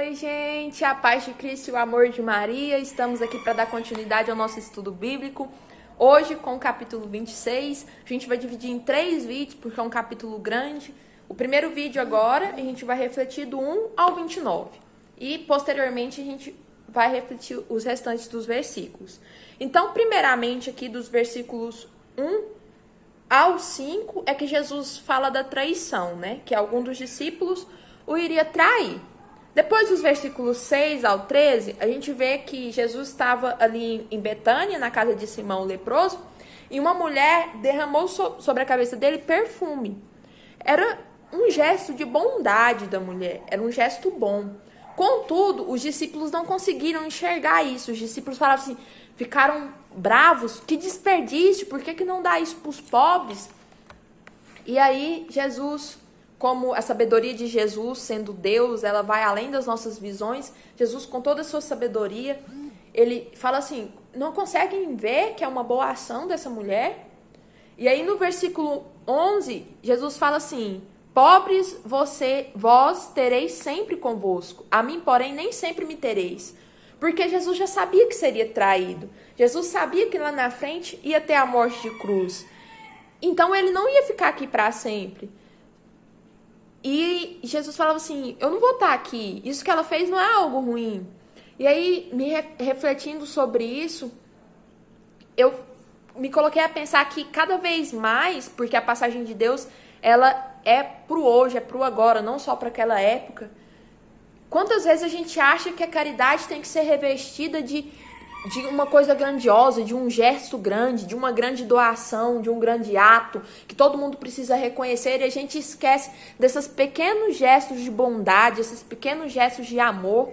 Oi, gente, a paz de Cristo e o amor de Maria. Estamos aqui para dar continuidade ao nosso estudo bíblico. Hoje, com o capítulo 26, a gente vai dividir em 3 vídeos, porque é um capítulo grande. O primeiro vídeo agora, a gente vai refletir do 1 ao 29. E, posteriormente, a gente vai refletir os restantes dos versículos. Então, primeiramente, aqui dos versículos 1 ao 5, é que Jesus fala da traição, né? Que algum dos discípulos o iria trair. Depois dos versículos 6 ao 13, a gente vê que Jesus estava ali em Betânia, na casa de Simão o leproso, e uma mulher derramou sobre a cabeça dele perfume. Era um gesto de bondade da mulher, era um gesto bom. Contudo, os discípulos não conseguiram enxergar isso. Os discípulos falaram assim, ficaram bravos, que desperdício, por que não dá isso para os pobres? E aí Jesus, como a sabedoria de Jesus, sendo Deus, ela vai além das nossas visões. Jesus, com toda a sua sabedoria, ele fala assim, não conseguem ver que é uma boa ação dessa mulher? E aí no versículo 11, Jesus fala assim, pobres vós tereis sempre convosco, a mim, porém, nem sempre me tereis. Porque Jesus já sabia que seria traído. Jesus sabia que lá na frente ia ter a morte de cruz. Então ele não ia ficar aqui para sempre. E Jesus falava assim, eu não vou estar aqui, isso que ela fez não é algo ruim. E aí, refletindo sobre isso, eu me coloquei a pensar que cada vez mais, porque a passagem de Deus, ela é pro hoje, é pro agora, não só para aquela época. Quantas vezes a gente acha que a caridade tem que ser revestida de uma coisa grandiosa, de um gesto grande, de uma grande doação, de um grande ato, que todo mundo precisa reconhecer, e a gente esquece desses pequenos gestos de bondade, esses pequenos gestos de amor.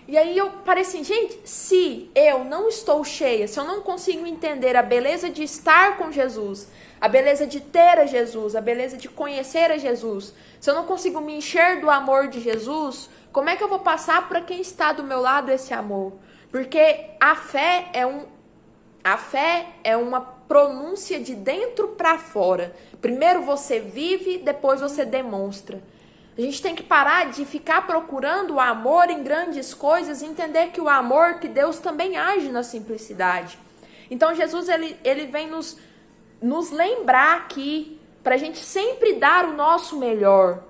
E aí eu parei assim, gente, se eu não estou cheia, se eu não consigo entender a beleza de estar com Jesus, a beleza de ter a Jesus, a beleza de conhecer a Jesus, se eu não consigo me encher do amor de Jesus, como é que eu vou passar para quem está do meu lado esse amor? Porque a fé é uma pronúncia de dentro para fora. Primeiro você vive, depois você demonstra. A gente tem que parar de ficar procurando o amor em grandes coisas e entender que o amor, que Deus também age na simplicidade. Então Jesus ele vem nos lembrar aqui para a gente sempre dar o nosso melhor.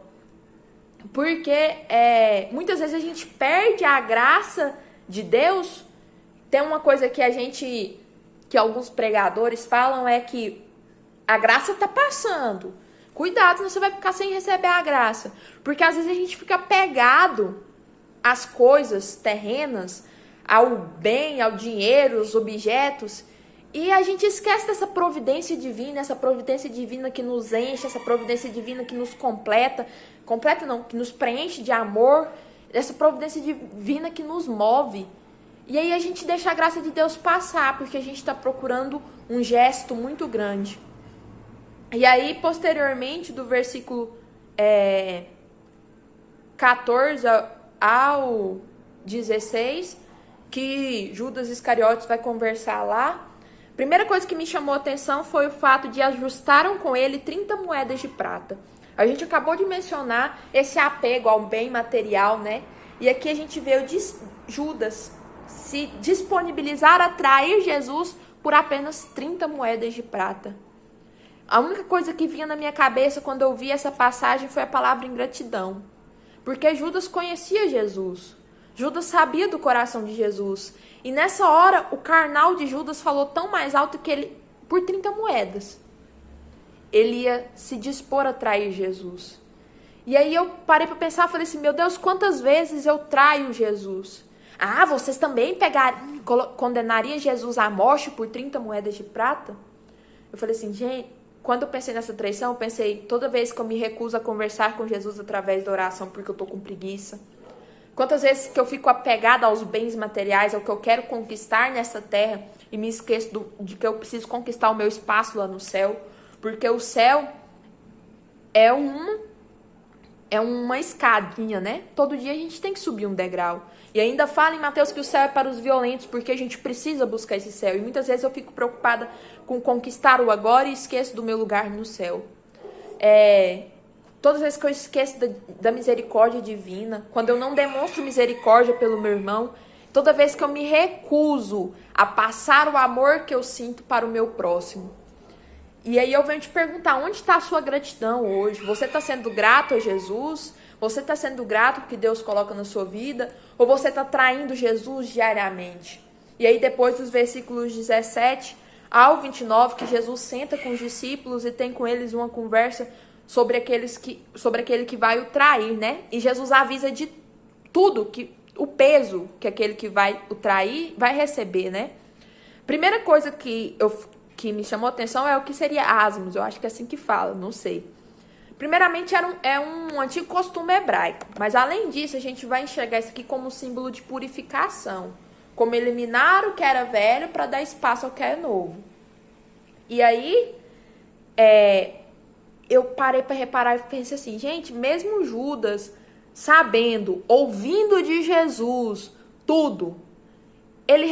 Porque muitas vezes a gente perde a graça de Deus. Tem uma coisa que alguns pregadores falam, é que a graça tá passando. Cuidado, senão você vai ficar sem receber a graça. Porque às vezes a gente fica pegado às coisas terrenas, ao bem, ao dinheiro, aos objetos, e a gente esquece dessa providência divina, essa providência divina que nos enche, essa providência divina que nos completa não, que nos preenche de amor, essa providência divina que nos move. E aí a gente deixa a graça de Deus passar, porque a gente está procurando um gesto muito grande. E aí, posteriormente, do versículo 14 ao 16, que Judas Iscariotes vai conversar lá, a primeira coisa que me chamou a atenção foi o fato de ajustaram com ele 30 moedas de prata. A gente acabou de mencionar esse apego ao bem material, né? E aqui a gente vê Judas se disponibilizar a trair Jesus por apenas 30 moedas de prata. A única coisa que vinha na minha cabeça quando eu vi essa passagem foi a palavra ingratidão. Porque Judas conhecia Jesus. Judas sabia do coração de Jesus. E nessa hora, o carnal de Judas falou tão mais alto que ele, por 30 moedas, ele ia se dispor a trair Jesus. E aí eu parei para pensar, falei assim, meu Deus, quantas vezes eu traio Jesus? Ah, vocês também condenariam Jesus à morte por 30 moedas de prata? Eu falei assim, gente, quando eu pensei nessa traição, eu pensei, toda vez que eu me recuso a conversar com Jesus através da oração porque eu tô com preguiça. Quantas vezes que eu fico apegada aos bens materiais, ao que eu quero conquistar nessa terra e me esqueço de que eu preciso conquistar o meu espaço lá no céu. Porque o céu é uma escadinha, né? Todo dia a gente tem que subir um degrau. E ainda fala em Mateus que o céu é para os violentos, porque a gente precisa buscar esse céu. E muitas vezes eu fico preocupada com conquistar o agora e esqueço do meu lugar no céu. todas as vezes que eu esqueço da misericórdia divina, quando eu não demonstro misericórdia pelo meu irmão, toda vez que eu me recuso a passar o amor que eu sinto para o meu próximo. E aí eu venho te perguntar, onde está a sua gratidão hoje? Você está sendo grato a Jesus? Você está sendo grato porque Deus coloca na sua vida? Ou você está traindo Jesus diariamente? E aí depois dos versículos 17 ao 29, que Jesus senta com os discípulos e tem com eles uma conversa sobre aquele que vai o trair, né? E Jesus avisa de tudo, o peso que aquele que vai o trair vai receber, né? Primeira coisa que me chamou a atenção é o que seria asmos. Eu acho que é assim que fala, não sei. Primeiramente, é um antigo costume hebraico. Mas além disso, a gente vai enxergar isso aqui como um símbolo de purificação. Como eliminar o que era velho para dar espaço ao que é novo. E aí, eu parei para reparar e pensei assim, gente, mesmo Judas sabendo, ouvindo de Jesus tudo, ele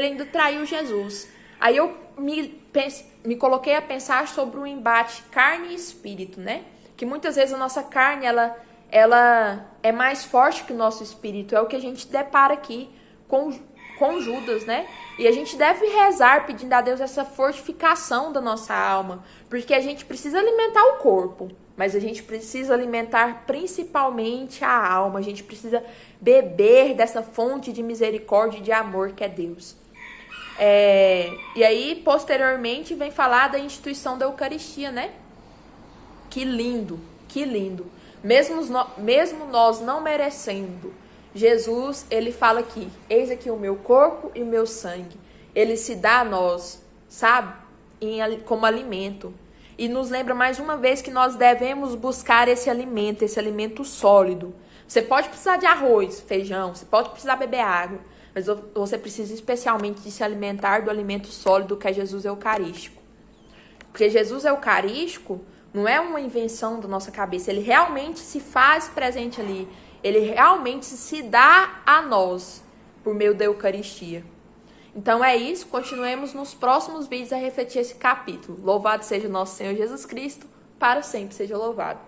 ainda traiu Jesus. Aí eu me coloquei a pensar sobre o embate carne e espírito, né? Que muitas vezes a nossa carne, ela é mais forte que o nosso espírito. É o que a gente depara aqui com Judas, né? E a gente deve rezar pedindo a Deus essa fortificação da nossa alma. Porque a gente precisa alimentar o corpo, mas a gente precisa alimentar principalmente a alma. A gente precisa beber dessa fonte de misericórdia e de amor que é Deus. E aí, posteriormente, vem falar da instituição da Eucaristia, né? Que lindo, que lindo. Mesmo nós não merecendo, Jesus, ele fala aqui, eis aqui o meu corpo e o meu sangue. Ele se dá a nós, sabe? Como alimento. E nos lembra mais uma vez que nós devemos buscar esse alimento sólido. Você pode precisar de arroz, feijão, você pode precisar beber água, mas você precisa especialmente de se alimentar do alimento sólido que é Jesus Eucarístico. Porque Jesus Eucarístico não é uma invenção da nossa cabeça, ele realmente se faz presente ali. Ele realmente se dá a nós por meio da Eucaristia. Então é isso, continuemos nos próximos vídeos a refletir esse capítulo. Louvado seja o nosso Senhor Jesus Cristo, para sempre seja louvado.